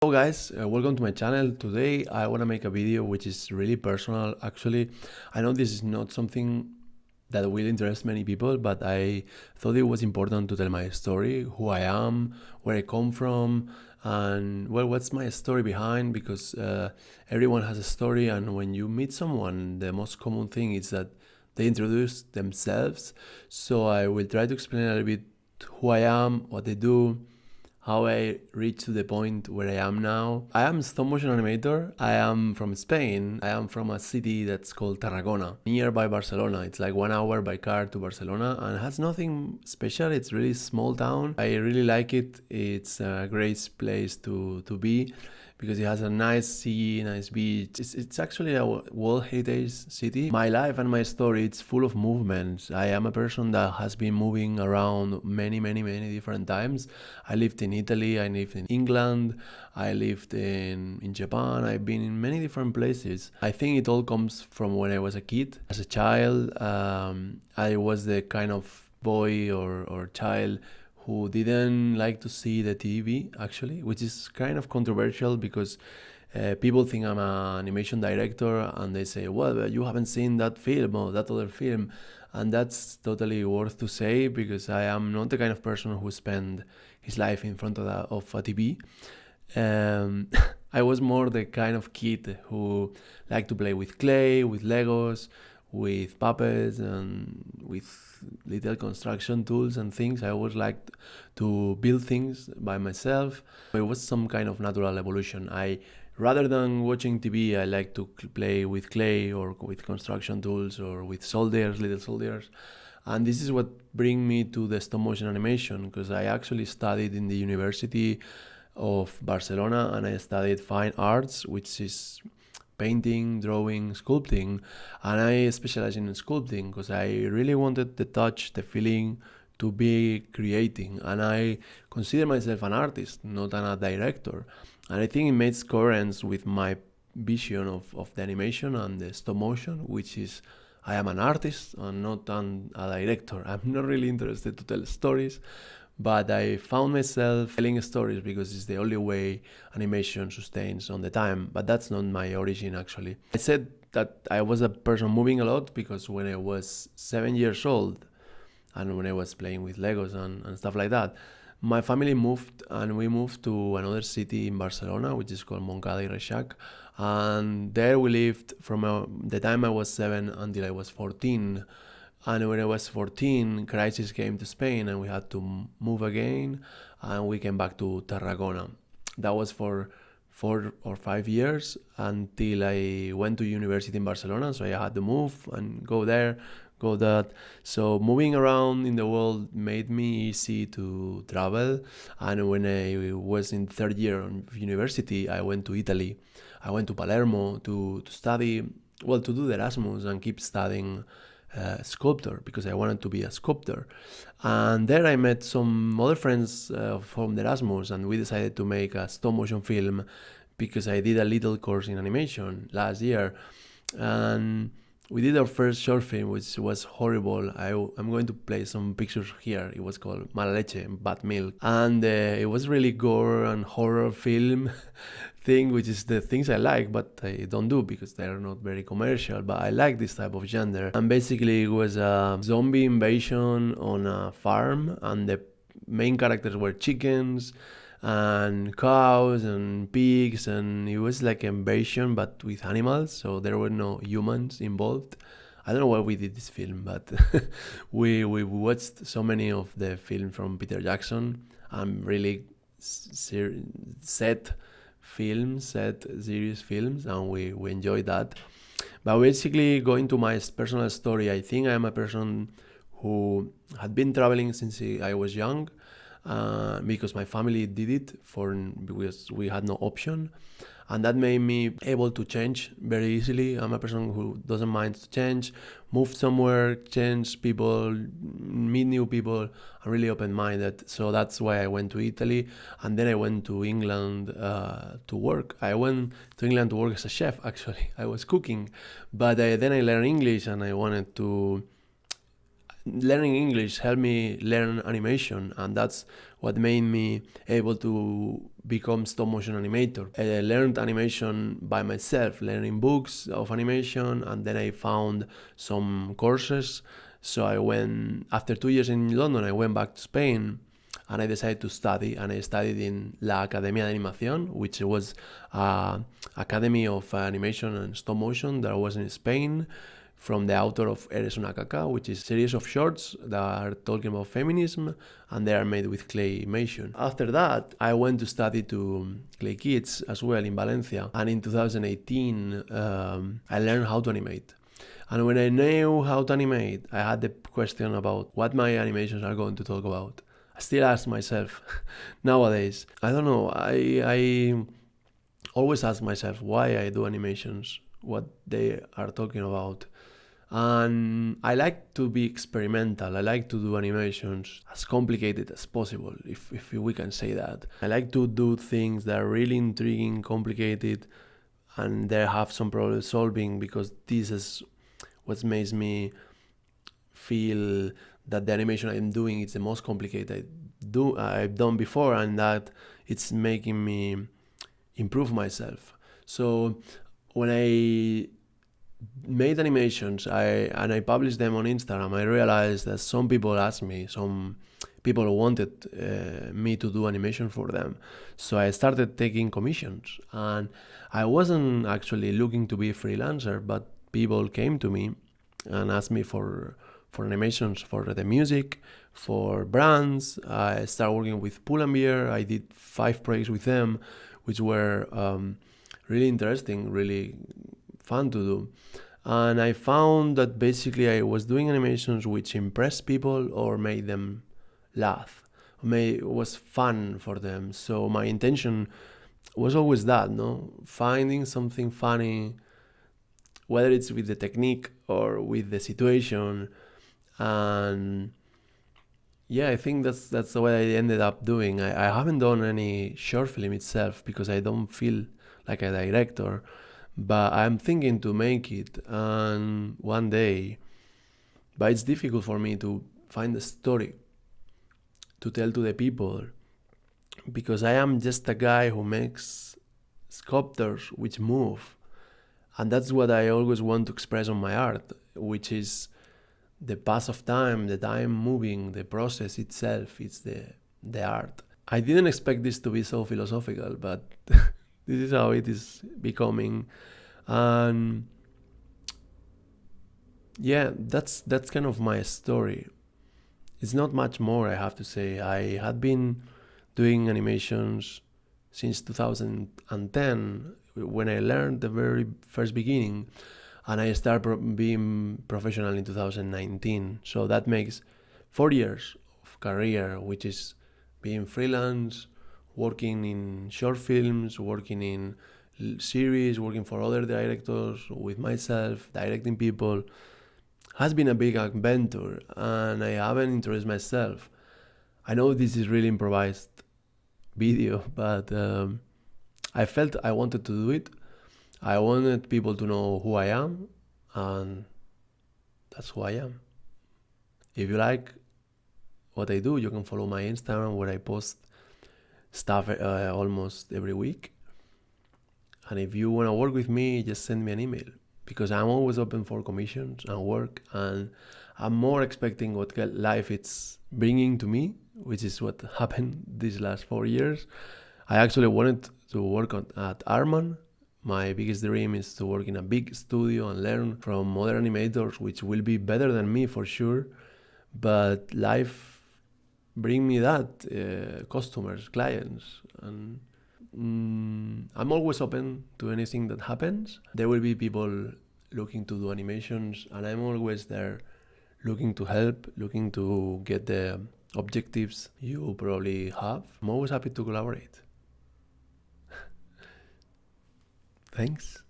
Hello guys, welcome to my channel. Today I want to make a video which is really personal. Actually, I know this is not something that will interest many people, but I thought it was important to tell my story, who I am, where I come from, and well, what's my story behind, because everyone has a story, and when you meet someone, the most common thing is that they introduce themselves. So I will try to explain a little bit who I am, what I do, how I reached to the point where I am now. I am a stop motion animator. I am from Spain. I am from a city that's called Tarragona, nearby Barcelona. It's like 1 hour by car to Barcelona and it has nothing special. It's really small town. I really like it. It's a great place to be because it has a nice sea, nice beach. It's actually a World Heritage City. My life and my story, it's full of movements. I am a person that has been moving around many different times. I lived in Italy, I lived in England, I lived in Japan. I've been in many different places. I think it all comes from when I was a kid. As a child, I was the kind of boy or child who didn't like to see the TV, actually, which is kind of controversial because people think I'm an animation director and they say, well, you haven't seen that film or that other film. And that's totally worth to say because I am not the kind of person who spend his life in front of a TV. Um, I was more the kind of kid who liked to play with clay, with Legos, with puppets, and with little construction tools and things. I always liked to build things by myself. It was some kind of natural evolution. Rather than watching TV, I like to play with clay or with construction tools or with soldiers, little soldiers. And this is what bring me to the stop motion animation because I actually studied in the University of Barcelona and I studied fine arts, which is painting, drawing, sculpting, and I specialize in sculpting because I really wanted the touch, the feeling to be creating, and I consider myself an artist, not a director, and I think it makes coherence with my vision of the animation and the stop motion, which is I am an artist and not a director. I'm not really interested to tell stories, but I found myself telling stories because it's the only way animation sustains on the time. But that's not my origin, actually. I said that I was a person moving a lot because when I was 7 years old and when I was playing with Legos and stuff like that, my family moved and we moved to another city in Barcelona, which is called Montcada i Reixac. And there we lived from the time I was 7 until I was 14. And when I was 14, crisis came to Spain and we had to move again and we came back to Tarragona. That was for 4 or 5 years until I went to university in Barcelona. So I had to move and go there, go that. So moving around in the world made me easy to travel. And when I was in third year of university, I went to Italy. I went to Palermo to study, well, to do the Erasmus and keep studying sculptor because I wanted to be a sculptor. And there I met some other friends from the Erasmus and we decided to make a stop motion film because I did a little course in animation last year. And we did our first short film, which was horrible. I'm going to play some pictures here. It was called Mala Leche, Bad Milk. And it was really gore and horror film thing, which is the things I like, but I don't do because they're not very commercial. But I like this type of genre. And basically, it was a zombie invasion on a farm, and the main characters were chickens and cows and pigs, and it was like invasion but with animals, so there were no humans involved. I don't know why we did this film, but we watched so many of the films from Peter Jackson and really set serious films, and we enjoyed that. But basically, going to my personal story, I think I am a person who had been traveling since I was young because my family did it because we had no option, and that made me able to change very easily. I'm a person who doesn't mind to change, move somewhere, change people, meet new people. I'm really open-minded, so that's why I went to Italy, and then I went to England to work. I went to England to work as a chef. Actually, I was cooking, but then I learned English, and I wanted to learning English helped me learn animation, and that's what made me able to become stop motion animator. I learned animation by myself, learning books of animation, and then I found some courses. So I went, after 2 years in London, I went back to Spain and I decided to study, and I studied in La Academia de Animación, which was academy of animation and stop motion that was in Spain, from the author of Eres una caca, which is a series of shorts that are talking about feminism, and they are made with claymation. After that, I went to study to Clay Kids as well in Valencia, and in 2018 I learned how to animate. And when I knew how to animate, I had the question about what my animations are going to talk about. I still ask myself nowadays. I don't know. I always ask myself why I do animations, what they are talking about. And I like to be experimental. I like to do animations as complicated as possible, if we can say that. I like to do things that are really intriguing, complicated, and they have some problem solving, because this is what makes me feel that the animation I'm doing is the most complicated I've done before, and that it's making me improve myself. So when I made animations and I published them on Instagram, I realized that some people asked me, some people wanted me to do animation for them. So I started taking commissions, and I wasn't actually looking to be a freelancer, but people came to me and asked me for animations for the music, for brands. I started working with Pull&Bear. I did 5 projects with them, which were really interesting, really fun to do. And I found that basically I was doing animations which impressed people or made them laugh, was fun for them. So my intention was always that, no? Finding something funny, whether it's with the technique or with the situation. And yeah, I think that's what I ended up doing. I haven't done any short film itself because I don't feel like a director, but I'm thinking to make it and one day. But it's difficult for me to find a story to tell to the people, because I am just a guy who makes sculptures which move, and that's what I always want to express on my art, which is the pass of time, the time moving, the process itself. It's the art. I didn't expect this to be so philosophical, but this is how it is becoming. And yeah, that's kind of my story. It's not much more, I have to say. I had been doing animations since 2010, when I learned the very first beginning, and I started being professional in 2019. So that makes 4 years of career, which is being freelance, working in short films, working in series, working for other directors, with myself, directing people. Has been a big adventure, and I haven't introduced myself. I know this is really improvised video, but I felt I wanted to do it. I wanted people to know who I am, and that's who I am. If you like what I do, you can follow my Instagram, where I post stuff almost every week. And if you want to work with me, just send me an email, because I'm always open for commissions and work, and I'm more expecting what life it's bringing to me, which is what happened these last 4 years. I actually wanted to work at Arman. My biggest dream is to work in a big studio and learn from other animators, which will be better than me for sure. But life bring me that, customers, clients, and I'm always open to anything that happens. There will be people looking to do animations, and I'm always there looking to help, looking to get the objectives you probably have. I'm always happy to collaborate. Thanks.